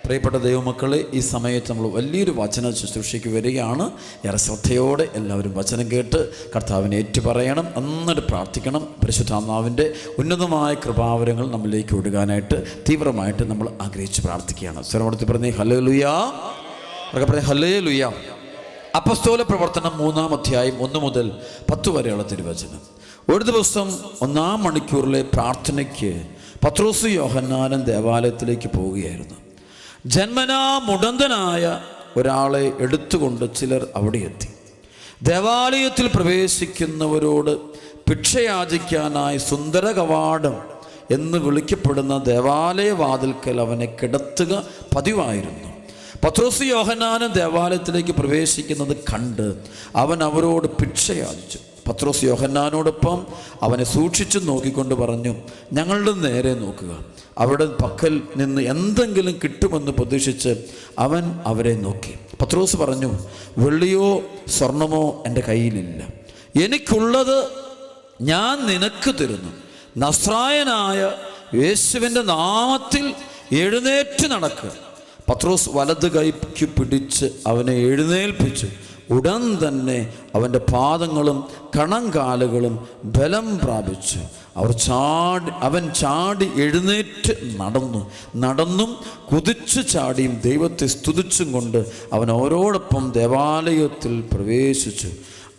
പ്രിയപ്പെട്ട ദൈവമക്കളെ, ഈ സമയത്ത് നമ്മൾ വലിയൊരു വചന ശുശ്രൂഷയ്ക്ക് വരികയാണ്. ഏറെ ശ്രദ്ധയോടെ എല്ലാവരും വചനം കേട്ട് കർത്താവിനെ ഏറ്റുപറയണം, എന്നിട്ട് പ്രാർത്ഥിക്കണം. പരിശുദ്ധാത്മാവിൻ്റെ ഉന്നതമായ കൃപാവരങ്ങൾ നമ്മളിലേക്ക് ഒഴുകാനായിട്ട് തീവ്രമായിട്ട് നമ്മൾ ആഗ്രഹിച്ച് പ്രാർത്ഥിക്കുകയാണ്. സ്വരമെടുത്ത് പറഞ്ഞേ ഹല്ലേലൂയ, പറഞ്ഞേ ഹല്ലേലൂയ. അപ്പസ്തോല പ്രവർത്തനം 3-ാം അധ്യായം 1 മുതൽ 10 വരെയുള്ള തിരുവചനം. ഒരു ദിവസം 1-ാം മണിക്കൂറിലെ പ്രാർത്ഥനയ്ക്ക് പത്രോസ് യോഹന്നാനും ദേവാലയത്തിലേക്ക് പോവുകയായിരുന്നു. ജന്മനാ മുടന്തനായ ഒരാളെ എടുത്തുകൊണ്ട് ചിലർ അവിടെ എത്തി. ദേവാലയത്തിൽ പ്രവേശിക്കുന്നവരോട് ഭിക്ഷയാചിക്കാനായി സുന്ദര കവാടം എന്ന് വിളിക്കപ്പെടുന്ന ദേവാലയ വാതിൽക്കൽ അവനെ കിടത്തുക പതിവായിരുന്നു. പത്രോസ് യോഹന്നാനും ദേവാലയത്തിലേക്ക് പ്രവേശിക്കുന്നത് കണ്ട് അവൻ അവരോട് ഭിക്ഷയാചിച്ചു. പത്രോസ് യോഹന്നാനോടൊപ്പം അവനെ സൂക്ഷിച്ചു നോക്കിക്കൊണ്ട് പറഞ്ഞു, ഞങ്ങളുടെ നേരെ നോക്കുക. അവരുടെ പക്കൽ നിന്ന് എന്തെങ്കിലും കിട്ടുമെന്ന് പ്രതീക്ഷിച്ച് അവൻ അവരെ നോക്കി. പത്രോസ് പറഞ്ഞു, വെള്ളിയോ സ്വർണമോ എൻ്റെ കയ്യിലില്ല. എനിക്കുള്ളത് ഞാൻ നിനക്ക് തരുന്നു. നസ്രായനായ യേശുവിൻ്റെ നാമത്തിൽ എഴുന്നേറ്റ് നടക്കുക. പത്രോസ് വലത് കൈക്ക് പിടിച്ച് അവനെ എഴുന്നേൽപ്പിച്ചു. ഉടൻ തന്നെ അവൻ്റെ പാദങ്ങളും കണങ്കാലുകളും ബലം പ്രാപിച്ചു. അവൻ ചാടി എഴുന്നേറ്റ് നടന്നും കുതിച്ചു ചാടിയും ദൈവത്തെ സ്തുതിച്ചും കൊണ്ട് അവൻ അവരോടൊപ്പം ദേവാലയത്തിൽ പ്രവേശിച്ചു.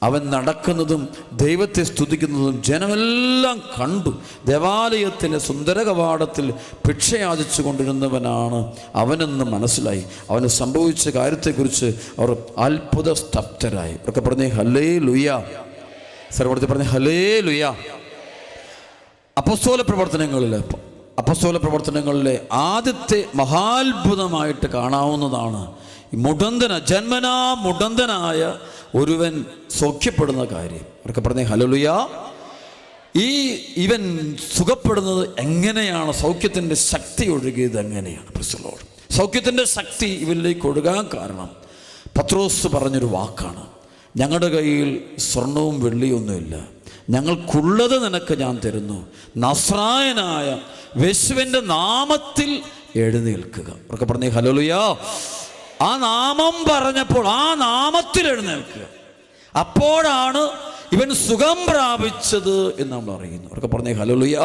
അവൻ നടക്കുന്നതും ദൈവത്തെ സ്തുതിക്കുന്നതും ജനമെല്ലാം കണ്ടു. ദേവാലയത്തിലെ സുന്ദര കവാടത്തിൽ ഭിക്ഷയാചിച്ചു കൊണ്ടിരുന്നവനാണ് അവനെന്ന് മനസ്സിലായി. അവന് സംഭവിച്ച കാര്യത്തെക്കുറിച്ച് അവർ അത്ഭുത സ്തബ്ധരായി. അവർക്ക് പറഞ്ഞേ ഹല്ലേലൂയ. സർവ്വത്തിൽ പറഞ്ഞേ ഹല്ലേലൂയ. അപ്പോസ്തല പ്രവർത്തനങ്ങളിലെ ആദ്യത്തെ മഹാത്ഭുതമായിട്ട് കാണാവുന്നതാണ് ജന്മനാ മുടന്തനായ ഒരുവൻ സൗഖ്യപ്പെടുന്ന കാര്യം. അവർക്ക് പറഞ്ഞേ ഹല്ലേലൂയ. ഇവൻ സുഖപ്പെടുന്നത് എങ്ങനെയാണ്? സൗഖ്യത്തിൻ്റെ ശക്തി ഒഴുകിയത് എങ്ങനെയാണ്? സൗഖ്യത്തിൻ്റെ ശക്തി ഇവരിലേക്ക് ഒഴുകാൻ കാരണം പത്രോസ് പറഞ്ഞൊരു വാക്കാണ്, ഞങ്ങളുടെ കയ്യിൽ സ്വർണവും വെള്ളിയൊന്നുമില്ല, ഞങ്ങൾക്കുള്ളത് നിനക്ക് ഞാൻ തരുന്നു. നസ്രായനായ യേശുവിൻ്റെ നാമത്തിൽ എഴുന്നേൽക്കുക. അവർക്ക് പറഞ്ഞേ ഹല്ലേലൂയ. ആ നാമം പറഞ്ഞപ്പോൾ ആ നാമത്തിൽ എഴുന്നേൽക്കുക. അപ്പോഴാണ് ഇവൻ സുഖം പ്രാപിച്ചത് എന്ന് നമ്മൾ അറിയുന്നു. അവർക്ക് പറഞ്ഞേ ഹല്ലേലൂയ.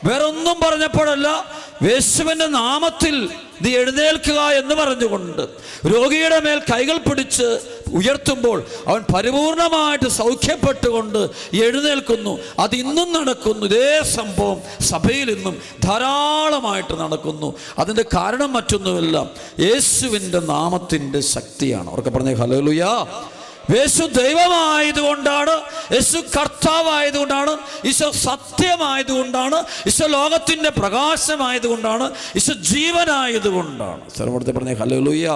വേറൊന്നും പറഞ്ഞപ്പോഴല്ല, യേശുവിൻ്റെ നാമത്തിൽ നീ എഴുന്നേൽക്കുക എന്ന് പറഞ്ഞുകൊണ്ട് രോഗിയുടെ മേൽ കൈകൾ പിടിച്ച് ഉയർത്തുമ്പോൾ അവൻ പരിപൂർണമായിട്ട് സൗഖ്യപ്പെട്ടുകൊണ്ട് എഴുന്നേൽക്കുന്നു. അതിന്നും നടക്കുന്നു. ഇതേ സംഭവം സഭയിൽ ഇന്നും ധാരാളമായിട്ട് നടക്കുന്നു. അതിൻ്റെ കാരണം മറ്റൊന്നുമല്ല, യേശുവിൻ്റെ നാമത്തിൻ്റെ ശക്തിയാണ്. അവർക്ക് പറഞ്ഞേ ഹല്ലേലൂയ. യേശു ദൈവമായതുകൊണ്ടാണ്, യേശു കർത്താവായതുകൊണ്ടാണ്, ഈശോ സത്യമായതുകൊണ്ടാണ്, ഈശോ ലോകത്തിൻ്റെ പ്രകാശമായതുകൊണ്ടാണ്, ഈശോ ജീവനായതുകൊണ്ടാണ്. സർവ്വത്തെ പറഞ്ഞേ ഹല്ലേലൂയ.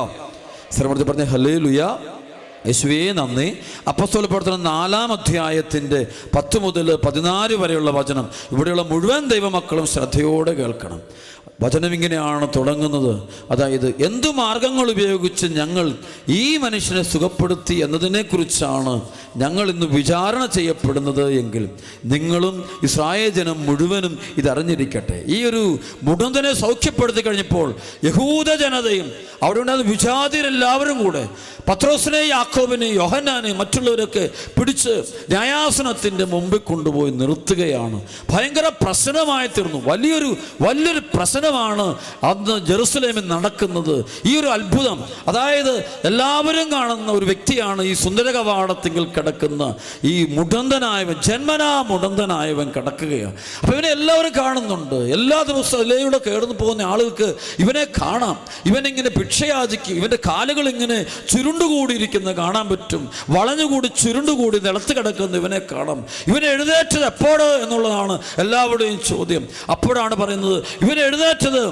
സർവ്വത്തെ പറഞ്ഞേ ഹല്ലേലൂയ. യേശുവേ നന്ദി. അപ്പോസ്തല പ്രവർത്തനം 4-ാം അധ്യായത്തിൻ്റെ 10 മുതൽ 14 വരെയുള്ള വചനം ഇവിടെയുള്ള മുഴുവൻ ദൈവമക്കളും ശ്രദ്ധയോടെ കേൾക്കണം. വചനം ഇങ്ങനെയാണ് തുടങ്ങുന്നത്. അതായത്, എന്തു മാർഗങ്ങൾ ഉപയോഗിച്ച് ഞങ്ങൾ ഈ മനുഷ്യനെ സുഖപ്പെടുത്തി എന്നതിനെക്കുറിച്ചാണ് ഞങ്ങൾ ഇന്ന് വിചാരണ ചെയ്യപ്പെടുന്നത് എങ്കിൽ നിങ്ങളും ഇസ്രായേൽ ജനം മുഴുവനും ഇതറിഞ്ഞിരിക്കട്ടെ. ഈ ഒരു മുടന്തനെ സൗഖ്യപ്പെടുത്തി കഴിഞ്ഞപ്പോൾ യഹൂദ ജനതയും അവിടെ ഉണ്ടാകുന്ന വിജാതിരെല്ലാവരും കൂടെ പത്രോസിനെ, യാക്കോബിനെ, യോഹന്നാനെ മറ്റുള്ളവരൊക്കെ പിടിച്ച് ന്യായാസനത്തിൻ്റെ മുമ്പിൽ കൊണ്ടുപോയി നിർത്തുകയാണ്. ഭയങ്കര പ്രശ്നമായി തീർന്നു. വലിയൊരു പ്രശ്നമാണ് അന്ന് ജെറുസലേമിൽ നടക്കുന്നത്. ഈ ഒരു അത്ഭുതം, അതായത് എല്ലാവരും കാണുന്ന ഒരു വ്യക്തിയാണ് ഈ സുന്ദര കവാടത്തിങ്കിൽ കിടക്കുന്ന ഈ മുടന്തനായവൻ, ജന്മനാ മുടന്തനായവൻ കിടക്കുകയാണ്. അപ്പം ഇവനെ എല്ലാവരും കാണുന്നുണ്ട്. എല്ലാ ദിവസവും എല്ലയുടെ കേടന്നു പോകുന്ന ആളുകൾക്ക് ഇവനെ കാണാം. ഇവനിങ്ങനെ ഭിക്ഷയാചിക്കും. ഇവൻ്റെ കാലുകൾ ഇങ്ങനെ ചുരുണ്ടുകൂടിയിരിക്കുന്ന കാണാൻ പറ്റും. വളഞ്ഞുകൂടി ചുരുണ്ടുകൂടി നിലത്ത് കിടക്കുന്ന ഇവനെ കാണാം. ഇവൻ എഴുന്നേറ്റത് എപ്പോഴ് എന്നുള്ളതാണ് എല്ലാവരുടെയും ചോദ്യം. അപ്പോഴാണ് പറയുന്നത്, ഇവൻ എഴുന്നേറ്റത്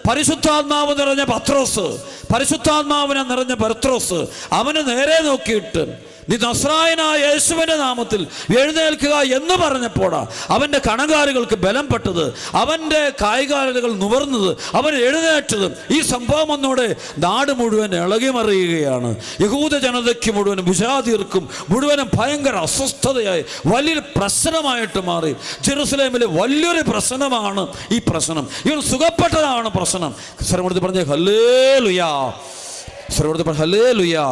പരിശുദ്ധാത്മാവ് നിറഞ്ഞ പത്രോസ്, പരിശുദ്ധാത്മാവിനെ നിറഞ്ഞ പത്രോസ് അവന് നേരെ നോക്കിയിട്ട് നീ നസ്രായനായ യേശുവിൻ്റെ നാമത്തിൽ എഴുന്നേൽക്കുക എന്ന് പറഞ്ഞപ്പോഴാ അവൻ്റെ കണങ്കാലുകൾക്ക് ബലംപ്പെട്ടത്, അവൻ്റെ കായ്കാലുകൾ നുവർന്നത്, അവൻ എഴുന്നേറ്റത്. ഈ സംഭവം ഒന്നോടെ നാട് മുഴുവൻ ഇളകിമറിയുകയാണ്. യഹൂദ ജനതയ്ക്ക് മുഴുവനും വിജാതിർക്കും മുഴുവനും ഭയങ്കര അസ്വസ്ഥതയായി വലിയൊരു പ്രശ്നമായിട്ട് മാറി. ജെറുസലേമിലെ വലിയൊരു പ്രശ്നമാണ് ഈ പ്രശ്നം. ഇവൻ സുഖപ്പെട്ടതാണ് പ്രശ്നം. സർവ്വത്തിൽ പറഞ്ഞ ഹല്ലേലൂയാ, സർവ്വത്തിൽ പറഞ്ഞ ഹല്ലേലൂയാ.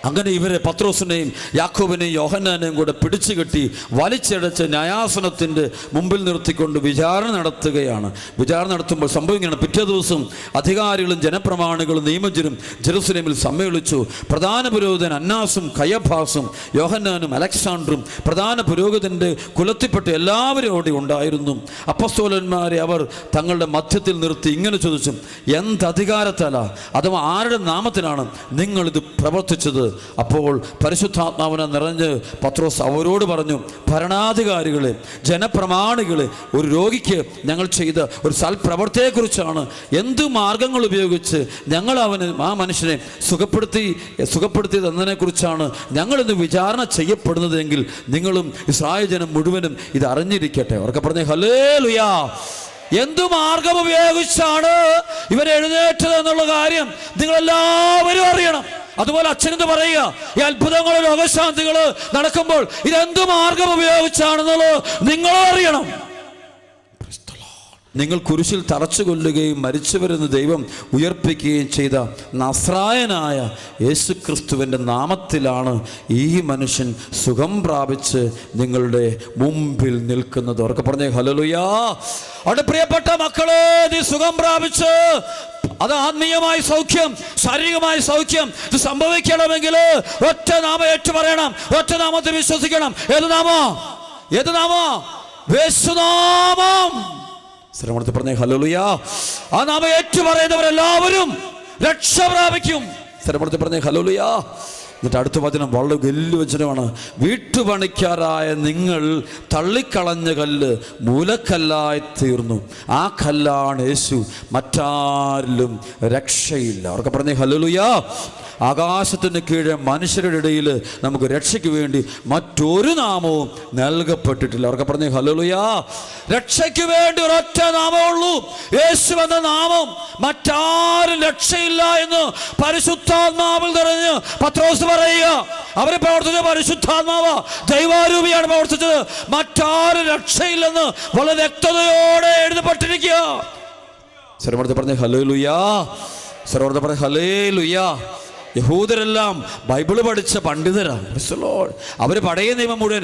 അങ്ങനെ ഇവരെ പത്രോസിനെയും യാക്കോബിനെയും യോഹന്നാനെയും കൂടെ പിടിച്ചു കെട്ടി വലിച്ചടച്ച് ന്യായാസനത്തിൻ്റെ മുമ്പിൽ നിർത്തിക്കൊണ്ട് വിചാരണ നടത്തുകയാണ്. വിചാരണ നടത്തുമ്പോൾ സംഭവിക്കുകയാണ്, പിറ്റേ ദിവസം അധികാരികളും ജനപ്രമാണികളും നിയമജ്ഞരും ജെറുസലേമിൽ സമ്മേളിച്ചു. പ്രധാന പുരോഹിതൻ അന്നാസും കയഫാസും യോഹന്നാനും അലക്സാണ്ടറും പ്രധാന പുരോഹിതൻ്റെ കുലത്തിൽപ്പെട്ട എല്ലാവരും അവിടെ ഉണ്ടായിരുന്നു. അപ്പസ്തോലന്മാരെ അവർ തങ്ങളുടെ മധ്യത്തിൽ നിർത്തി ഇങ്ങനെ ചോദിച്ചു, എന്തധികാരത്താലാ അഥവാ ആരുടെ നാമത്തിലാണ് നിങ്ങളിത് പ്രവർത്തിച്ചത്? അപ്പോൾ പരിശുദ്ധാത്മാവിനെ നിറഞ്ഞ് പത്രോസ് അവരോട് പറഞ്ഞു, ഭരണാധികാരികളെ, ജനപ്രമാണികളെ, ഒരു രോഗിക്ക് ഞങ്ങൾ ചെയ്ത ഒരു സൽപ്രവർത്തിയെക്കുറിച്ചാണ്. എന്ത് മാർഗങ്ങൾ ഉപയോഗിച്ച് ഞങ്ങൾ ആ മനുഷ്യനെ സുഖപ്പെടുത്തിയതെന്നതിനെക്കുറിച്ചാണ് ഞങ്ങളിന്ന് വിചാരണ ചെയ്യപ്പെടുന്നതെങ്കിൽ നിങ്ങളും ഇസ്രായേൽ ജനം മുഴുവനും ഇത് അറിഞ്ഞിരിക്കട്ടെ. അവർക്ക് പറഞ്ഞേ ഹല്ലേലൂയാ. എന്തു മാർഗം ഉപയോഗിച്ചാണ് ഇവർ എഴുന്നേറ്റത് എന്നുള്ള കാര്യം നിങ്ങളെല്ലാവരും അറിയണം. അതുപോലെ അച്ഛനെന്ന് പറയുക, ഈ അത്ഭുതങ്ങളും രോഗശാന്തികൾ നടക്കുമ്പോൾ ഇതെന്ത് മാർഗം ഉപയോഗിച്ചാണെന്നുള്ളത് നിങ്ങളും അറിയണം. നിങ്ങൾ കുരിശിൽ തറച്ചു കൊല്ലുകയും മരിച്ചവരെന്ന് ദൈവം ഉയർപ്പിക്കുകയും ചെയ്ത നസ്രായനായ യേശുക്രിസ്തുവിൻ്റെ നാമത്തിലാണ് ഈ മനുഷ്യൻ സുഖം പ്രാപിച്ച് നിങ്ങളുടെ മുമ്പിൽ നിൽക്കുന്നത്. അവർക്ക് പറഞ്ഞേ ഹല്ലേലൂയാ. അവിടെ പ്രിയപ്പെട്ട മക്കളെ, നീ സുഖം പ്രാപിച്ച് അത് ആത്മീയമായ സൗഖ്യം, ശാരീരികമായ സൗഖ്യം ഇത് സംഭവിക്കണമെങ്കിൽ ഒറ്റ നാമം ഏറ്റു പറയണം, ഒറ്റ നാമത്തെ വിശ്വസിക്കണം. ഏത് നാമോ? ഏത് നാമോ? യേശുനാമം. ശ്രമത്തിൽ പറഞ്ഞേ ഹല്ലേലൂയാ. ആ നാമം ഏറ്റു പറയുന്നവരെല്ലാവരും രക്ഷ പ്രാപിക്കും. ശ്രമത്തിൽ പറഞ്ഞേ ഹല്ലേലൂയാ. എന്നിട്ട് അടുത്ത വചനം വളരെ വലിയ വചനമാണ്. വീട്ടുപണിക്കാരായ നിങ്ങൾ തള്ളിക്കളഞ്ഞ കല്ല് മൂലക്കല്ലായി തീർന്നു, ആ കല്ലാണ് യേശു, മറ്റാരിലും രക്ഷയില്ല. അവർക്ക് പറഞ്ഞേ ഹല്ലേലൂയാ. ആകാശത്തിന് കീഴെ മനുഷ്യരുടെ ഇടയിൽ നമുക്ക് രക്ഷയ്ക്ക് വേണ്ടി മറ്റൊരു നാമവും നൽകപ്പെട്ടിട്ടില്ല. അവർക്ക് പറഞ്ഞേ ഹല്ലേലൂയാ. രക്ഷയ്ക്ക് വേണ്ടി ഒരൊറ്റ നാമമുള്ളൂ, യേശു എന്ന നാമം. മറ്റാരും രക്ഷയില്ല എന്ന് പരിശുദ്ധാത്മാവിൽ നിറഞ്ഞ് പത്രോസ് പറയുക. അവരെ പ്രവർത്തിച്ച പരിശുദ്ധാത്മാവ് ദൈവാരൂപിയാണ് പ്രവർത്തിച്ചത്. മറ്റാരും രക്ഷയില്ലെന്ന് വളരെ വ്യക്തതയോടെ എഴുതപ്പെട്ടിരിക്കുക. സർവ്വത്തെ പറഞ്ഞേ ഹല്ലേലൂയാ, സർവ്വത്തെ പറഞ്ഞേ ഹല്ലേലൂയാ. യഹൂദരെല്ലാം ബൈബിള് പഠിച്ച പണ്ഡിതരാണ്. അവർ പഴയ നിയമം മുഴുവൻ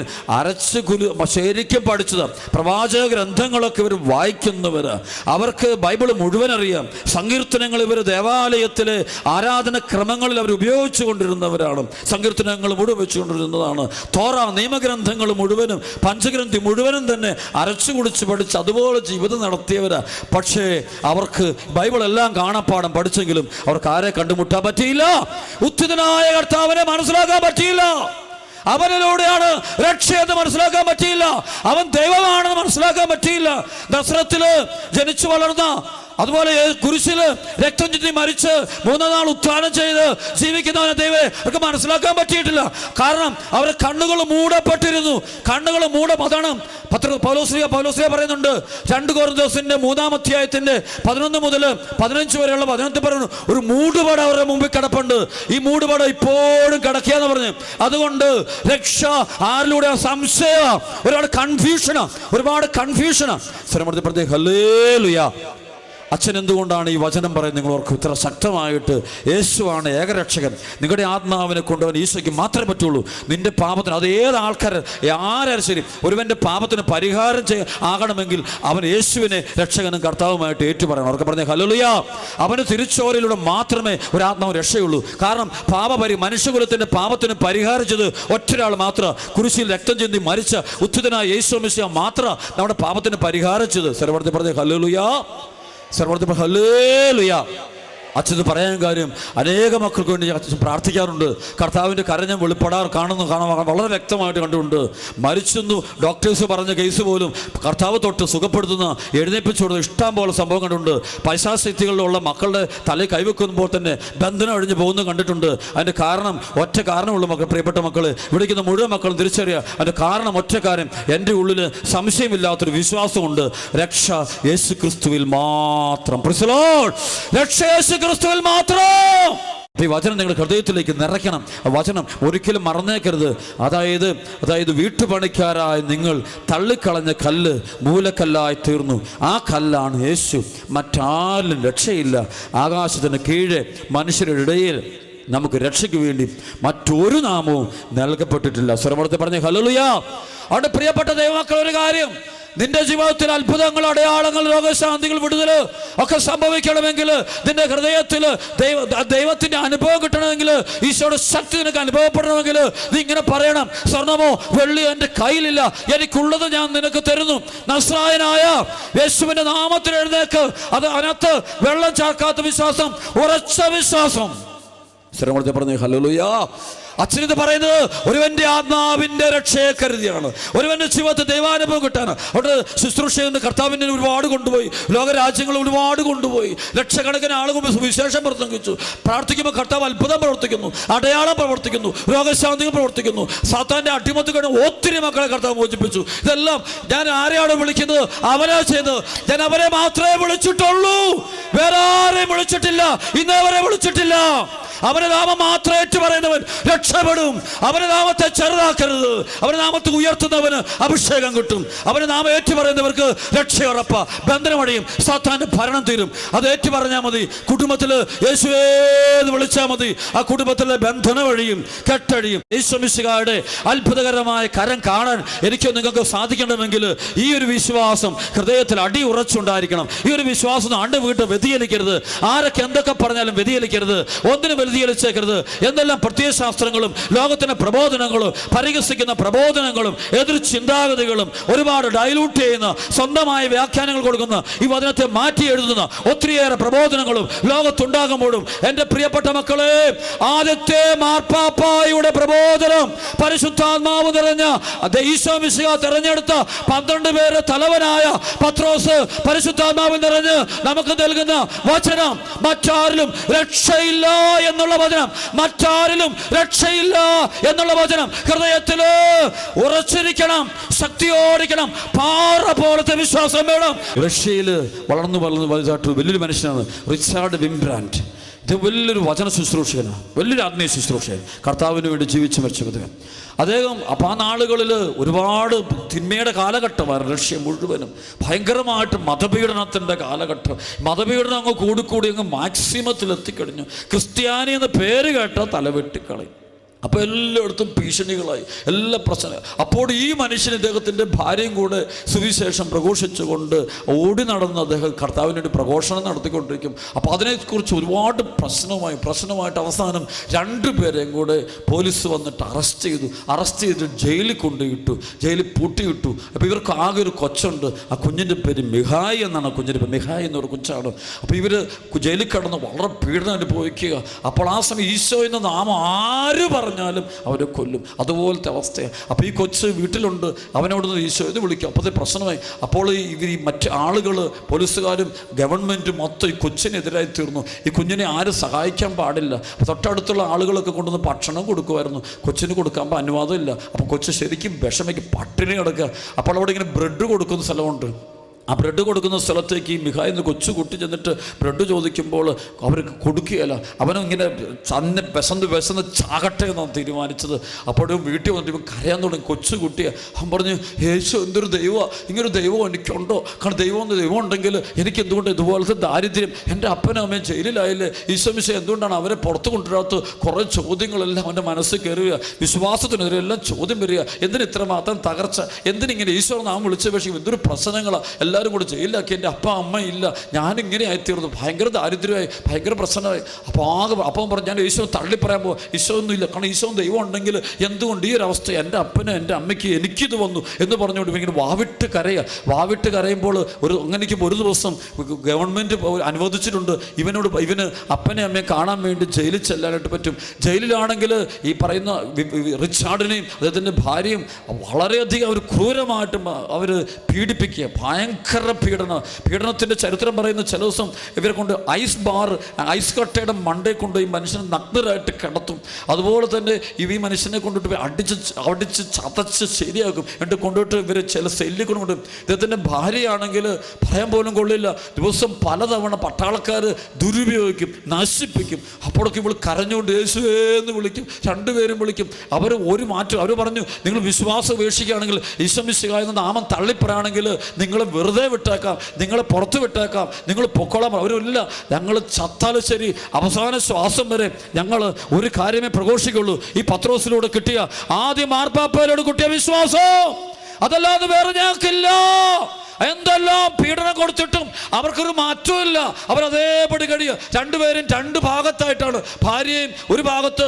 ശരിക്കും പഠിച്ചത്. പ്രവാചക ഗ്രന്ഥങ്ങളൊക്കെ ഇവർ വായിക്കുന്നവർ, അവർക്ക് ബൈബിള് മുഴുവൻ അറിയാം. സങ്കീർത്തനങ്ങൾ ഇവർ ദേവാലയത്തിലെ ആരാധന ക്രമങ്ങളിൽ അവർ ഉപയോഗിച്ചു കൊണ്ടിരുന്നവരാണ്. സങ്കീർത്തനങ്ങൾ മുഴുവൻ വെച്ചുകൊണ്ടിരുന്നതാണ്. തോറ നിയമഗ്രന്ഥങ്ങൾ മുഴുവനും പഞ്ചഗ്രന്ഥി മുഴുവനും തന്നെ അരച്ചു കുടിച്ച് പഠിച്ച് അതുപോലെ ജീവിതം നടത്തിയവരാ. പക്ഷേ അവർക്ക് ബൈബിളെല്ലാം കാണാപ്പാടം പഠിച്ചെങ്കിലും അവർക്ക് ആരെ കണ്ടുമുട്ടാൻ പറ്റിയില്ല. ഉത്ഥിതനായ കർത്താവിനെ മനസ്സിലാക്കാൻ പറ്റിയില്ല. അവനിലൂടെയാണ് രക്ഷയെന്ന് മനസ്സിലാക്കാൻ പറ്റിയില്ല. അവൻ ദൈവമാണെന്ന് മനസ്സിലാക്കാൻ പറ്റിയില്ല. നസ്രത്തില് ജനിച്ചു വളർന്ന, അതുപോലെ കുരിശില് രക്തം ചിന്തി മരിച്ച് മൂന്നാം നാൾ ഉത്ഥാനം ചെയ്ത് ജീവിക്കുന്നവനെ ദൈവം അവർക്ക് മനസ്സിലാക്കാൻ പറ്റിയിട്ടില്ല. കാരണം അവരുടെ കണ്ണുകൾ മൂടപ്പെട്ടിരുന്നു. കണ്ണുകൾ അതാണ് പൗലോസ്ലീഹ പറയുന്നുണ്ട്. 2 കൊരിന്ത്യസിന്റെ 3-ാം അധ്യായത്തിന്റെ 11 മുതൽ 15 വരെയുള്ള വചനത്തിൽ പറയുന്നു, ഒരു മൂടുപടം അവരുടെ മുമ്പിൽ കിടപ്പുണ്ട്. ഈ മൂടുപടം ഇപ്പോഴും കിടക്കുകയെന്ന് പറഞ്ഞു. അതുകൊണ്ട് രക്ഷ ആരിലൂടെ സംശയ, ഒരുപാട് കൺഫ്യൂഷനാ. സ്ഥലപ്പെടുത്തി ഹല്ലേലൂയാ. അച്ഛൻ എന്തുകൊണ്ടാണ് ഈ വചനം പറയുന്നത് നിങ്ങൾ ഓർക്കും? ഇത്ര ശക്തമായിട്ട് യേശുവാണ് ഏകരക്ഷകൻ. നിങ്ങളുടെ ആത്മാവിനെ കൊണ്ടുവൻ ഈശോയ്ക്ക് മാത്രമേ പറ്റുള്ളൂ. നിന്റെ പാപത്തിന്, അത് ഏത് ആരാരും ശരി, ഒരുവൻ്റെ പാപത്തിന് പരിഹാരം ആകണമെങ്കിൽ അവൻ യേശുവിനെ രക്ഷകനും കർത്താവുമായിട്ട് ഏറ്റുപറയണം. അവർക്ക് പറഞ്ഞ ഹല്ലേലൂയാ. അവന് തിരിച്ചോരയിലൂടെ മാത്രമേ ഒരാത്മാവ് രക്ഷയുള്ളൂ. കാരണം മനുഷ്യകുലത്തിൻ്റെ പാപത്തിന് പരിഹരിച്ചത് ഒറ്റൊരാൾ മാത്രം. കുരിശിൽ രക്തം ചിന്തി മരിച്ച ഉത്ഥിതനായ യേശു മിശിഹ മാത്രം നമ്മുടെ പാപത്തിന് പരിഹരിച്ചത്. സർവ്വത്തെ പറഞ്ഞ ഹല്ലേലൂയാ, സർവ്വത്തെ ഹല്ലേലൂയാ. അച്ഛന് പറയാൻ കാര്യം, അനേക മക്കൾക്ക് വേണ്ടി അച്ഛൻ പ്രാർത്ഥിക്കാറുണ്ട്. കർത്താവിൻ്റെ കരം ഞാൻ കാണാൻ വളരെ വ്യക്തമായിട്ട് കണ്ടുകൊണ്ട് മരിച്ചെന്നു ഡോക്ടേഴ്സ് പറഞ്ഞ കേസ് പോലും കർത്താവ് തൊട്ട് സുഖപ്പെടുത്തുന്ന എഴുന്നേൽപ്പിച്ചു കൊടുത്ത ഇഷ്ടം പോലെ സംഭവം കണ്ടിട്ടുണ്ട്. പൈശാചികളിലുള്ള മക്കളുടെ തലയിൽ കൈവെക്കുമ്പോൾ തന്നെ ബന്ധനം അഴിഞ്ഞു പോകുന്നത് കണ്ടിട്ടുണ്ട്. അതിൻ്റെ കാരണം ഒറ്റ കാരണമുള്ള മക്കൾ, പ്രിയപ്പെട്ട മക്കൾ, ഇവിടേക്കുന്ന മുഴുവൻ മക്കളും തിരിച്ചറിയുക. അതിൻ്റെ കാരണം ഒറ്റ കാര്യം, എൻ്റെ ഉള്ളിൽ സംശയമില്ലാത്തൊരു വിശ്വാസമുണ്ട്. രക്ഷ യേശു ക്രിസ്തുവിൽ മാത്രം. Praise the Lord. രക്ഷ യേശു ക്രിസ്തുവിൽ മാത്രം. ഈ വചനം നിങ്ങളുടെ ഹൃദയത്തിലേക്ക് നിറയ്ക്കണം. വചനം ഒരിക്കലും മറന്നേക്കരുത്. അതായത് വീട്ടുപണിക്കാരായ നിങ്ങൾ തള്ളിക്കളഞ്ഞ കല്ല് മൂലക്കല്ലായി തീർന്നു. ആ കല്ലാണ് യേശു. മറ്റാരിലും രക്ഷയില്ല. ആകാശത്തിന് കീഴെ മനുഷ്യരുടെ ഇടയിൽ നമുക്ക് രക്ഷയ്ക്ക് വേണ്ടി മറ്റൊരു നാമവും നൽകപ്പെട്ടിട്ടില്ല. സ്വരമടുത്ത് പറഞ്ഞ ഹല്ലേലൂയ. അവിടെ പ്രിയപ്പെട്ട ദൈവമക്കൾ, ഒരു കാര്യം, നിന്റെ ജീവിതത്തിൽ അത്ഭുതങ്ങൾ, അടയാളങ്ങൾ, രോഗശാന്തികൾ, വിടുതൽ ഒക്കെ സംഭവിക്കണമെങ്കിൽ, നിന്റെ ഹൃദയത്തിൽ ദൈവത്തിന്റെ അനുഭവം കിട്ടണമെങ്കിൽ, ഈശോയുടെ ശക്തി നിനക്ക് അനുഭവപ്പെടണമെങ്കിൽ, നീ ഇങ്ങനെ പറയണം: സ്വർണമോ വെള്ളിയോ എൻ്റെ കയ്യിലില്ല, എനിക്കുള്ളത് ഞാൻ നിനക്ക് തരുന്നു. നസ്രായനായ യേശുവിന്റെ നാമത്തിൽ എഴുന്നേക്ക്. അത് അതിനകത്ത് വെള്ളം ചേർക്കാത്ത വിശ്വാസം, ഉറച്ച വിശ്വാസം. സ്ഥിരമടുത്ത് പറഞ്ഞേ ഹല്ലേലൂയ. അച്ഛനിത് പറയുന്നത് ഒരുവന്റെ ആത്മാവിന്റെ രക്ഷയെ കരുതിയാണ്, ഒരുവന്റെ ജീവിതത്തിൽ ദൈവാനുഭവം കിട്ടാണ്. അവിടെ ശുശ്രൂഷയെന്ന് കർത്താവിനെ ഒരുപാട് കൊണ്ടുപോയി, ലോകരാജ്യങ്ങൾ ഒരുപാട് കൊണ്ടുപോയി, ലക്ഷക്കണക്കിന് ആളുകൾ സുവിശേഷം പ്രസംഗിച്ചു. പ്രാർത്ഥിക്കുമ്പോൾ കർത്താവ് അത്ഭുതം പ്രവർത്തിക്കുന്നു, അടയാളം പ്രവർത്തിക്കുന്നു, രോഗശാന്തികൾ പ്രവർത്തിക്കുന്നു. സാത്താന്റെ അടിമത്ത് കഴിഞ്ഞ് ഒത്തിരി മക്കളെ കർത്താവ് മോചിപ്പിച്ചു. ഇതെല്ലാം ഞാൻ ആരെയാണ് വിളിക്കുന്നത്? അവനാ ചെയ്തത്. ഞാൻ അവരെ മാത്രമേ വിളിച്ചിട്ടുള്ളൂ, വേറെ ആരെയും വിളിച്ചിട്ടില്ല, ഇന്നേവരെ വിളിച്ചിട്ടില്ല. അവന്റെ നാമം മാത്രം ഏറ്റു പറയുന്നവൻ രക്ഷപ്പെടും. അവന്റെ നാമത്തെ ചെറുതാക്കരുത്. അവന്റെ നാമത്തെ ഉയർത്തുന്നവന് അഭിഷേകം കിട്ടും. അവന്റെ നാമം ഏറ്റു പറയുന്നവർക്ക് രക്ഷ ഉറപ്പ. ബന്ധനമടിയും, സാത്താന്റെ ഭരണം തീരും. അത് ഏറ്റു പറഞ്ഞാൽ മതി. കുടുംബത്തിൽ യേശുവേന്ന് വിളിച്ചാൽ മതി. ആ കുടുംബത്തിലെ ബന്ധനം വഴിയും കെട്ടഴിയും. യേശുമിശിഹായുടെ അത്ഭുതകരമായ കരം കാണാൻ എനിക്ക് നിങ്ങൾക്ക് സാധിക്കണമെങ്കിൽ ഈ ഒരു വിശ്വാസം ഹൃദയത്തിൽ അടി ഉറച്ചുണ്ടായിരിക്കണം. ഈ ഒരു വിശ്വാസം ആണ്ട് വീട്ട് വ്യതിചലിക്കരുത്. ആരൊക്കെ എന്തൊക്കെ പറഞ്ഞാലും വ്യതിചലിക്കരുത്, ഒന്നിനും വ്യതിചലിച്ചേക്കരുത്. എന്തെല്ലാം പ്രത്യയശാസ്ത്രങ്ങളും ലോകത്തിന്റെ പ്രബോധനങ്ങളും പരിഹസിക്കുന്ന പ്രബോധനങ്ങളും എതിർ ചിന്താഗതികളും ഒരുപാട് ഡൈലൂട്ട് ചെയ്യുന്ന, സ്വന്തമായ വ്യാഖ്യാനങ്ങൾ കൊടുക്കുന്ന, ഈ വചനത്തെ മാറ്റി എഴുതുന്ന ഒത്തിരിയേറെ പ്രബോധനങ്ങളും ലോകത്തുണ്ടാകുമ്പോഴും എൻ്റെ പ്രിയപ്പെട്ട മക്കളെ, ആദ്യത്തെ മാർപ്പാപ്പായുടെ പ്രബോധനം പരിശുദ്ധാത്മാവ് നിറഞ്ഞ ഈശോ മിശിഹ തെരഞ്ഞെടുത്ത 12 പേര് തലവനായ പത്രോസ് പരിശുദ്ധാത്മാവിൽ നിറഞ്ഞ് നമുക്ക് നൽകുന്ന വചനം, മറ്റാരിലും രക്ഷയില്ല എന്നുള്ള വചനം, മറ്റാരിലും രക്ഷയില്ല എന്നുള്ള വചനം ഹൃദയത്തില് ഉറച്ചിരിക്കണം, ശക്തിയോടിക്കണം. പാറ പോലത്തെ വിശ്വാസം വേണം. റഷ്യയില് വളർന്നു വലുതായിട്ട് വലിയൊരു മനുഷ്യനാണ് റിച്ചാർഡ് വിംബ്രാൻഡ്. ഇത് വലിയൊരു വചന ശുശ്രൂഷകനാണ്, വലിയൊരു ആത്മീയ ശുശ്രൂഷകൻ, കർത്താവിന് വേണ്ടി ജീവിച്ചു മരിച്ചത് അദ്ദേഹം. അപ്പം ആ നാളുകളിൽ ഒരുപാട് തിന്മയുടെ കാലഘട്ടമായിരുന്നു. റഷ്യ മുഴുവനും ഭയങ്കരമായിട്ട് മതപീഡനത്തിൻ്റെ കാലഘട്ടം. മതപീഡനം അങ്ങ് കൂടിക്കൂടി അങ്ങ് മാക്സിമത്തിൽ എത്തിക്കഴിഞ്ഞു. ക്രിസ്ത്യാനി എന്ന പേര് കേട്ടാൽ തലവെട്ടിക്കളയും. അപ്പോൾ എല്ലായിടത്തും ഭീഷണികളായി, എല്ലാ പ്രശ്നം. അപ്പോൾ ഈ മനുഷ്യൻ ഇദ്ദേഹത്തിൻ്റെ ഭാര്യയും കൂടെ സുവിശേഷം പ്രഘോഷിച്ചുകൊണ്ട് ഓടി നടന്ന് അദ്ദേഹം കർത്താവിന് വേണ്ടി പ്രഘോഷണം നടത്തിക്കൊണ്ടിരിക്കും. അപ്പോൾ അതിനെക്കുറിച്ച് ഒരുപാട് പ്രശ്നമായിട്ട് അവസാനം 2 പേരെയും കൂടെ പോലീസ് വന്നിട്ട് അറസ്റ്റ് ചെയ്ത് ജയിലിൽ കൊണ്ടുപോയിട്ടു, ജയിലിൽ പൂട്ടിയിട്ടു. അപ്പോൾ ഇവർക്ക് ആകെ ഒരു കൊച്ചുണ്ട്. ആ കുഞ്ഞിൻ്റെ പേര് മിഹായി എന്നാണ്. കുഞ്ഞിൻ്റെ പേര് മിഹായി എന്നൊരു കൊച്ചാണ്. അപ്പോൾ ഇവർ ജയിലിൽ കിടന്ന് വളരെ പീഡനം അനുഭവിക്കുക. അപ്പോൾ ആ സമയം ഈശോ എന്ന നാമം ആര് പറഞ്ഞാലും അവരെ കൊല്ലും. അതുപോലത്തെ അവസ്ഥയാണ്. അപ്പോൾ ഈ കൊച്ച് വീട്ടിലുണ്ട്, അവനോട് ഈശോ എന്ന് വിളിക്കും. അപ്പോഴത്തെ പ്രശ്നമായി. അപ്പോൾ ഇവർ ഈ മറ്റ് ആളുകൾ, പോലീസുകാരും ഗവൺമെൻറ്റും മൊത്തം ഈ കൊച്ചിനെതിരായി തീർന്നു. ഈ കുഞ്ഞിനെ ആരും സഹായിക്കാൻ പാടില്ല. തൊട്ടടുത്തുള്ള ആളുകളൊക്കെ കൊണ്ടുവന്ന് ഭക്ഷണം കൊടുക്കുമായിരുന്നു. കൊച്ചിന് കൊടുക്കാൻ അനുവാദമില്ല. അപ്പോൾ കൊച്ച് ശരിക്കും വിഷമിക്ക് പട്ടിണി കിടക്കുക. അപ്പോൾ അവിടെ ഇങ്ങനെ ബ്രെഡ് കൊടുക്കുന്ന സ്ഥലമുണ്ട്. ആ ബ്രെഡ് കൊടുക്കുന്ന സ്ഥലത്തേക്ക് ഈ മിഹായി എന്ന് കൊച്ചു കുട്ടി ചെന്നിട്ട് ബ്രെഡ് ചോദിക്കുമ്പോൾ അവർക്ക് കൊടുക്കുകയല്ല. അവനും ഇങ്ങനെ തന്നെ വിശന്ന് ചാകട്ടെ എന്നാണ് തീരുമാനിച്ചത്. അപ്പോഴും വീട്ടിൽ വന്നിട്ട് ഇവൻ കരയാൻ തുടങ്ങി. കൊച്ചു കുട്ടിയെ അവൻ പറഞ്ഞു, യേശു എന്തൊരു ദൈവമാണ്, ഇങ്ങനൊരു ദൈവം എനിക്കുണ്ടോ? കാരണം ദൈവം ഉണ്ടെങ്കിൽ എനിക്ക് എന്തുകൊണ്ട് ഇതുപോലത്തെ ദാരിദ്ര്യം? എൻ്റെ അപ്പനും അമ്മയും ജയിലിലായില്ലേ, ഈശോ മിശിഹ എന്തുകൊണ്ടാണ് അവരെ പുറത്ത് കൊണ്ടുവരാത്ത? കുറേ ചോദ്യങ്ങളെല്ലാം അവൻ്റെ മനസ്സിൽ കയറുക. വിശ്വാസത്തിനെതിരെ എല്ലാം ചോദ്യം വരിക. എന്തിന് ഇത്രമാത്രം തകർച്ച? എന്തിനിങ്ങനെ ഈശോ നാം വിളിച്ച പക്ഷേ എന്തൊരു പ്രശ്നങ്ങളാണ്. എല്ലാവരും കൂടെ ജയിലിലാക്കി. എൻ്റെ അപ്പ അമ്മ ഇല്ല, ഞാനിങ്ങനെ ആയിത്തീർന്നു, ഭയങ്കര ദാരിദ്ര്യമായി, ഭയങ്കര പ്രശ്നമായി. അപ്പം പറഞ്ഞു ഞാൻ ഈശോ തള്ളിപ്പറയാൻ പോകും. ഈശോ ഒന്നും ഇല്ല, കാരണം ഈശോ ദൈവം ഉണ്ടെങ്കിൽ എന്തുകൊണ്ട് ഈ ഒരു അവസ്ഥ എൻ്റെ അപ്പന് എൻ്റെ അമ്മയ്ക്ക് എനിക്കിത് വന്നു എന്ന് പറഞ്ഞുകൊണ്ട് ഇങ്ങനെ വാവിട്ട് കരയുമ്പോൾ അങ്ങനെയ്ക്കുമ്പോൾ ഒരു ദിവസം ഗവൺമെൻറ് അനുവദിച്ചിട്ടുണ്ട് ഇവന് അപ്പനെ അമ്മയെ കാണാൻ വേണ്ടി ജയിലിൽ ചെല്ലാനായിട്ട് പറ്റും. ജയിലിലാണെങ്കിൽ ഈ പറയുന്ന റിച്ചാർഡിനെയും അദ്ദേഹത്തിൻ്റെ ഭാര്യയും വളരെയധികം അവർ ക്രൂരമായിട്ട് അവർ പീഡിപ്പിക്കുക, ഭയങ്കര പീഡനത്തിൻ്റെ ചരിത്രം പറയുന്ന ചില ദിവസം ഇവരെ കൊണ്ട് ഐസ് കട്ടയുടെ മണ്ടേ കൊണ്ട് ഈ മനുഷ്യനെ നഗ്നരായിട്ട് കിടത്തും. അതുപോലെ തന്നെ ഈ മനുഷ്യനെ കൊണ്ടിട്ട് അടിച്ച് ചതച്ച് ശരിയാക്കും. എന്നിട്ട് കൊണ്ടുപോയിട്ട് ഇവർ ചില സെല്ലിൽ കൊണ്ടുപോകും. ഇദ്ദേഹത്തിൻ്റെ ഭാര്യയാണെങ്കിൽ പറയാൻ പോലും കൊള്ളില്ല, ദിവസം പലതവണ പട്ടാളക്കാർ ദുരുപയോഗിക്കും, നശിപ്പിക്കും. അപ്പോഴൊക്കെ ഇവൾ കരഞ്ഞുകൊണ്ട് യേശുവെന്ന് വിളിക്കും, രണ്ടുപേരും വിളിക്കും. അവർ ഒരു മാറ്റം, അവർ പറഞ്ഞു നിങ്ങൾ വിശ്വാസം ഉപേക്ഷിക്കുകയാണെങ്കിൽ, ഈശോ മിശിഹായ എന്ന നാമം തള്ളിപ്പറയാണെങ്കിൽ നിങ്ങളെ വെറുതെ വിട്ടേക്കാം, നിങ്ങളെ പുറത്ത് വിട്ടേക്കാം, നിങ്ങൾ പൊക്കോളാം. അവരില്ല, ഞങ്ങൾ ചത്താലും ശരി അവസാന ശ്വാസം വരെ ഞങ്ങൾ ഒരു കാര്യമേ പ്രഘോഷിക്കുള്ളൂ, ഈ പത്രോസിലൂടെ കിട്ടിയ ആദ്യം മാർപ്പാപ്പയിലൂടെ കിട്ടിയ വിശ്വാസം, അതല്ലാതെ വേറെ ഞങ്ങൾക്കില്ല. എന്തെല്ലാം പീഡനം കൊടുത്തിട്ടും അവർക്കൊരു മാറ്റമില്ല, അവരതേപടി കഴിയുക. രണ്ടുപേരും രണ്ട് ഭാഗത്തായിട്ടാണ്, ഭാര്യയും ഒരു ഭാഗത്ത്,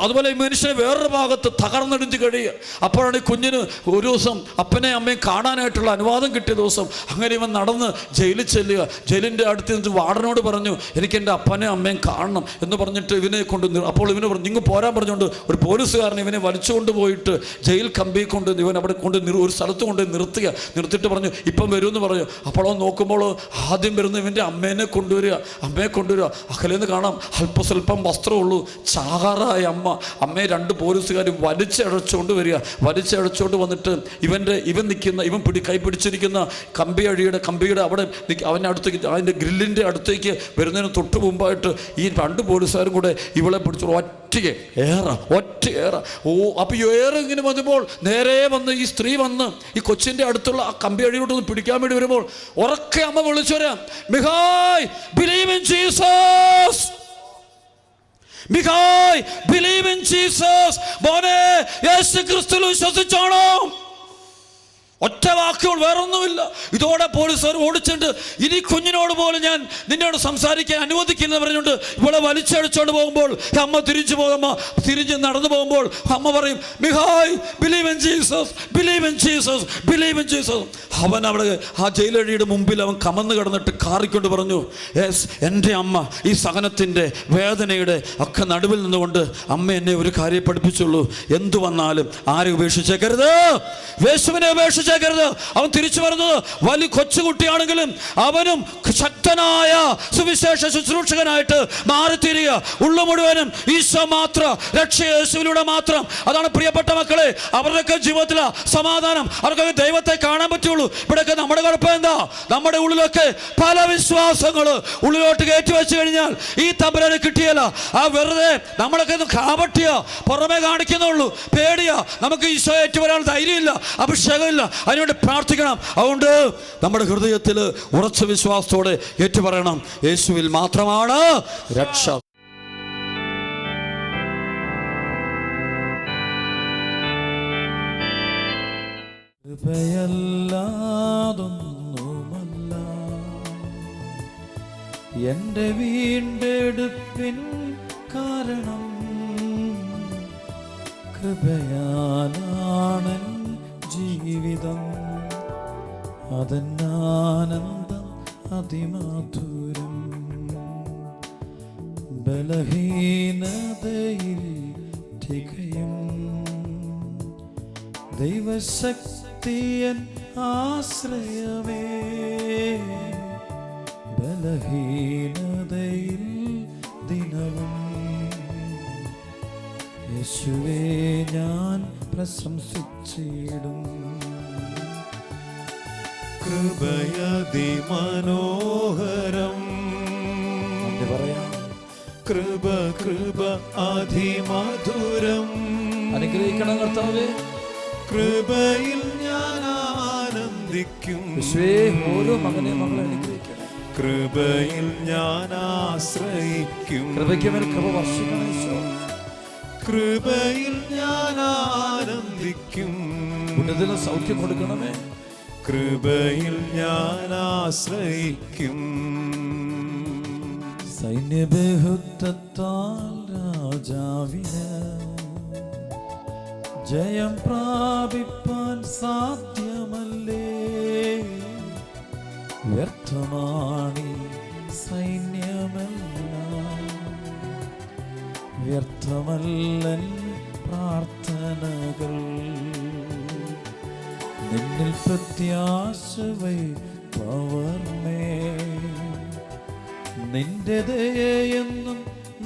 അതുപോലെ ഈ മനുഷ്യനെ വേറൊരു ഭാഗത്ത് തകർന്നിടിഞ്ഞ് കഴിയുക. അപ്പോഴാണ് ഈ കുഞ്ഞിന് ഒരു ദിവസം അപ്പനെ അമ്മയും കാണാനായിട്ടുള്ള അനുവാദം കിട്ടിയ ദിവസം. അങ്ങനെ ഇവൻ നടന്ന് ജയിലിൽ ചെല്ലുക. ജയിലിൻ്റെ അടുത്ത് നിന്ന് വാർഡനോട് പറഞ്ഞു എനിക്ക് എൻ്റെ അപ്പനെ അമ്മയും കാണണം എന്ന് പറഞ്ഞിട്ട് ഇവനെ കൊണ്ട്, അപ്പോൾ ഇവന് പറഞ്ഞു നിങ്ങൾ പോരാൻ പറഞ്ഞുകൊണ്ട് ഒരു പോലീസുകാരൻ ഇവനെ വലിച്ചുകൊണ്ട് പോയിട്ട് ജയിൽ കമ്പി കൊണ്ട് ഇവൻ അവിടെ കൊണ്ട് ഒരു സ്ഥലത്ത് കൊണ്ട് നിർത്തിയിട്ട് പറഞ്ഞു ഇപ്പം വരുമെന്ന് പറഞ്ഞു. അപ്പോൾ നോക്കുമ്പോൾ ആദ്യം വരുന്ന ഇവൻ്റെ അമ്മയെ കൊണ്ടുവരിക. അകലേന്ന് കാണാം അല്പസ്വല്പം വസ്ത്രമുള്ളൂ, ചാകാറായ അമ്മയെ രണ്ട് പോലീസുകാർ വലിച്ചടച്ചുകൊണ്ട് വരിക. വലിച്ചടച്ചുകൊണ്ട് വന്നിട്ട് ഇവൻ കൈ പിടിച്ചിരിക്കുന്ന കമ്പിയുടെ അവിടെ അവൻ്റെ അടുത്തേക്ക്, അതിൻ്റെ ഗ്രില്ലിൻ്റെ അടുത്തേക്ക് വരുന്നതിന് തൊട്ട് മുമ്പായിട്ട് ഈ രണ്ട് പോലീസുകാരും കൂടെ ഇവളെ പിടിച്ചു ഒറ്റ ഏറ. അപ്പോൾ ഈ ഏറ് ഇങ്ങനെ വന്നപ്പോൾ നേരെ വന്ന് ഈ സ്ത്രീ വന്ന് ഈ കൊച്ചിൻ്റെ അടുത്തുള്ള ആ കമ്പി അടിയിലോട്ടൊന്ന് പിടിക്കാൻ വേണ്ടി വരുമ്പോൾ ഉറക്കെ അമ്മ വിളിച്ചു വരാം, Mikhai believe in Jesus, Mikhai believe in Jesus, മോനെ യേശു ക്രിസ്തുവിൽ വിശ്വസിച്ചോണോ. ഒറ്റ വാക്കുകൾ, വേറൊന്നുമില്ല. ഇതോടെ പോലീസുകാർ ഓടിച്ചിട്ട് ഇനി കുഞ്ഞിനോട് പോലും ഞാൻ നിന്നോട് സംസാരിക്കാൻ അനുവദിക്കില്ലെന്ന് പറഞ്ഞുകൊണ്ട് ഇവളെ വലിച്ചടിച്ചോണ്ട് പോകുമ്പോൾ അമ്മ തിരിഞ്ഞ് നടന്നു പോകുമ്പോൾ അമ്മ പറയും Mikhai believe in Jesus, believe in Jesus, believe in Jesus. അവൻ അവിടെ ആ ജയിലഴിയുടെ മുമ്പിൽ അവൻ കമന്ന് കിടന്നിട്ട് കാറിക്കൊണ്ട് പറഞ്ഞു, യെസ് എൻ്റെ അമ്മ ഈ സഹനത്തിൻ്റെ വേദനയുടെ ഒക്കെ നടുവിൽ നിന്നുകൊണ്ട് അമ്മ എന്നെ ഒരു കാര്യം പഠിപ്പിച്ചുള്ളൂ, എന്തു വന്നാലും ആരെ ഉപേക്ഷിച്ചേക്കരുത്, യേശുവിനെ ഉപേക്ഷിച്ചേക്കരുത്. അവൻ തിരിച്ചു വരുന്നത് വലിയ കൊച്ചുകുട്ടിയാണെങ്കിലും അവനും ശക്തനായ സുവിശേഷ ശുശ്രൂഷകനായിട്ട് മാറിത്തീരുക. ഉള്ളു മുഴുവനും ഈശോ മാത്രം, രക്ഷ യേശുവിലൂടെ മാത്രം. അതാണ് പ്രിയപ്പെട്ട മക്കളെ, അവരുടെയൊക്കെ ജീവിതത്തിലെ സമാധാനം, അവർക്കൊക്കെ ദൈവത്തെ കാണാൻ പറ്റുള്ളൂ. ഇവിടെയൊക്കെ നമ്മുടെ കുഴപ്പം എന്താ, നമ്മുടെ ഉള്ളിലൊക്കെ പല വിശ്വാസങ്ങൾ ഉള്ളിലോട്ട് കയറ്റി വെച്ച് കഴിഞ്ഞാൽ ഈ തമ്പുരാനെ കിട്ടിയല്ല. ആ വെറുതെ നമ്മളൊക്കെ കാപട്യ പുറമെ കാണിക്കുന്നുള്ളൂ, പേടിയാ, നമുക്ക് ഈശോ ഏറ്റുവരാൻ ധൈര്യമില്ല, അഭിഷേകമില്ല. അതിനുവേണ്ടി പ്രാർത്ഥിക്കണം. അതുകൊണ്ട് നമ്മുടെ ഹൃദയത്തിൽ ഉറച്ച വിശ്വാസത്തോടെ ഏറ്റുപറയണം, യേശുവിൽ മാത്രമാണ് രക്ഷ. കൃപയല്ലാതൊന്നുമല്ല എൻ്റെ വീണ്ടെടുപ്പിൻ കാരണം, കൃപയാലാണ് ജീവിതം, അതെന്നാനന്ദം അതിമധുരം. ബലഹീനതയിൽ തികയും ദൈവശക്തിയൻ ആശ്രയമേ, ബലഹീനതയിൽ ദിനവും യേശുവേ ഞാൻ പ്രശംസിച്ചിടും. കൃപയതിമനോഹരം, കൃപ കൃപ അതിമധുരം. അനുഗ്രഹിക്കണം കർത്താവേ, കൃപയിൽ ഞാൻ ആനന്ദിക്കും. ഓരോ മകനെ മകളെ അനുഗ്രഹിക്കണം. കൃപയിൽ ഞാൻ ആശ്രയിക്കും. കൃപയ്ക്ക് മേൽ കൃപ വർഷിക്കണം ഈശോ. കൃപയിൽ ഞാൻ ആനന്ദിക്കും. ഉന്നതന സൗഖ്യം കൊടുക്കണമേ. കൃപയിൽ ഞാൻ ആശ്രയിക്കും. സൈന്യബഹുത്വത്താൽ രാജാവിന് ജയം പ്രാപിപ്പാൻ സാധ്യമല്ലേ? വ്യർത്ഥമാണി സൈന്യമെല്ലാം, വ്യർത്ഥമല്ലൻ പ്രാർത്ഥനകൾ. നിന്നിൽ പ്രത്യാശ വൈപ്പവർമേ, നിന്റെ ദയയെന്നും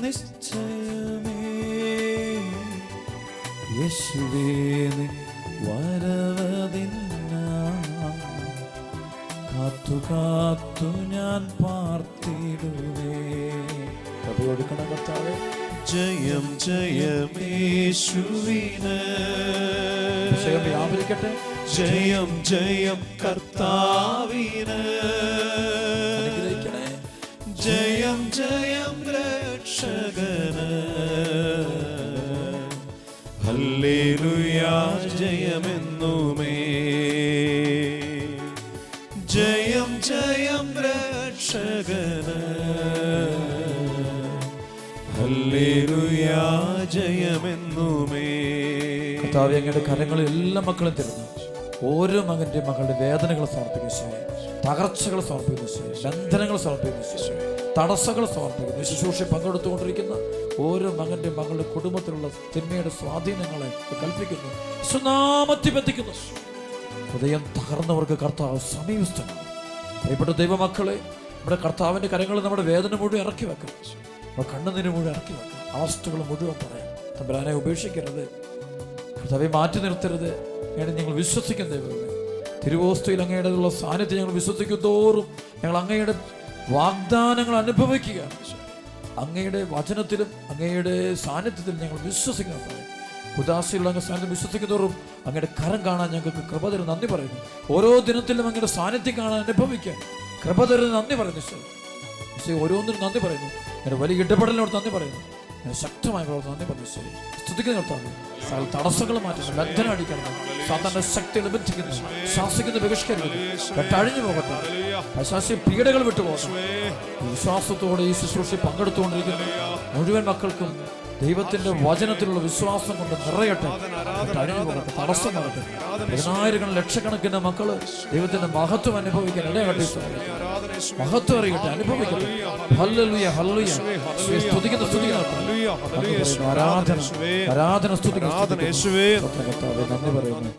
നിശ്ചയമേ. യേശുവേ നിൻ വരവതിനായി കാത്തു കാത്തു ഞാൻ പാർത്തിടുവേ. കൊടുക്കണം കർത്താവേ. ജയം ജയമേശുവിന്, വ്യാപരിക്കട്ടെ. ജയം ജയം കർത്താവിന്, അനുഗ്രഹിക്കണേ. ജയം ജയം രക്ഷകന്. ഹല്ലേലൂയാ ജയമെന്നുമേ. ജയം ജയം രക്ഷകന്. ഹല്ലേലൂയാ ജയമെന്നുമേ. കർത്താവേ, അങ്ങയുടെ കരങ്ങളിൽ എല്ലാ മക്കളും തരുന്നു. ഓരോ മകന്റെ മകളുടെ വേദനകൾ സമർപ്പിക്കുന്നു, തകർച്ചകൾ സമർപ്പിക്കുന്നു, ബന്ധനങ്ങൾ സമർപ്പിക്കുന്നു, തടസ്സങ്ങൾ സമർപ്പിക്കുന്നു. ശുശ്രൂഷ പങ്കെടുത്തുകൊണ്ടിരിക്കുന്ന ഓരോ മകന്റെ മകളുടെ കുടുംബത്തിലുള്ള തിന്മയുടെ സ്വാധീനങ്ങളെ കൽപ്പിക്കുന്നു, സുനാമത്തിൽ ബന്ധിക്കുന്നു. ഹൃദയം തകർന്നവർക്ക് കർത്താവ് സമീപസ്ഥനാണ്. പ്രിയപ്പെട്ട ദൈവമക്കളെ, നമ്മുടെ കർത്താവിന്റെ കരങ്ങളിൽ നമ്മുടെ വേദന മുഴുവൻ ഇറക്കി വെക്കാം, നമ്മുടെ കണ്ണുനീര് മുഴുവൻ ഇറക്കി വെക്കാം, അവസ്ഥകൾ മുഴുവൻ പറയാം. തമ്പുരാനെ ഉപേക്ഷിക്കരുത്, കർത്താവെ മാറ്റി നിർത്തരുത്. അങ്ങയുടെ ഞങ്ങൾ വിശ്വസിക്കുന്ന ദൈവമേ, തിരുവോസ്തയിൽ അങ്ങയുടെ ഉള്ള സാന്നിധ്യം ഞങ്ങൾ വിശ്വസിക്കും തോറും ഞങ്ങൾ അങ്ങയുടെ വാഗ്ദാനങ്ങൾ അനുഭവിക്കുക. അങ്ങയുടെ വചനത്തിലും അങ്ങയുടെ സാന്നിധ്യത്തിലും ഞങ്ങൾ വിശ്വസിക്കുന്ന ഉദാസിയുള്ള അങ്ങ് സാന്നിധ്യം വിശ്വസിക്കുന്നതോറും അങ്ങയുടെ കരം കാണാൻ ഞങ്ങൾക്ക് കൃപ തരുന്ന നന്ദി പറയുന്നു. ഓരോ ദിനത്തിലും അങ്ങയുടെ സാന്നിധ്യം കാണാൻ അനുഭവിക്കാൻ കൃപ തരുന്ന നന്ദി പറയുന്നു. ഓരോന്നിനും നന്ദി പറയുന്നു. അങ്ങനെ വലിയ ഇടപെടലിനോട് നന്ദി പറയുന്നു. അങ്ങനെ ശക്തമായ പ്രവർത്തനം നന്ദി പറഞ്ഞു. സ്തുതിക്കുന്ന കർത്താവ്, തടസ്സങ്ങൾ മാറ്റുന്നു, ബന്ധനം അടിക്കണം, സാധാരണ ശക്തികൾ ബന്ധിക്കുന്നു, ശ്വാസിക്കുന്ന ബഹിഷ്കരിക്കുന്നു, കെട്ടഴിഞ്ഞു പോകട്ടെ, പൈശാചിക പീഡകൾ വിട്ടുപോകട്ടെ. വിശ്വാസത്തോടെ ഈ ശുശ്രൂഷ പങ്കെടുത്തുകൊണ്ടിരിക്കുന്ന മുഴുവൻ മക്കൾക്കും ദൈവത്തിന്റെ വചനത്തിലുള്ള വിശ്വാസം കൊണ്ട് നിറയട്ടെ, അഴിഞ്ഞു പോകട്ടെ, തടസ്സം നടട്ടെ. 10,000 ലക്ഷക്കണക്കിന് മക്കള് ദൈവത്തിന്റെ മഹത്വം അനുഭവിക്കാൻ ഇടയാകട്ടെ, മഹത്വം അറിയട്ടെ, അനുഭവിക്കട്ടെ. Hallelujah, hallelujah. സ്തുതിക്കുന്ന ആരാധന, ആരാധന, സ്തുതിക്കുന്ന നന്ദി പറയുന്നു.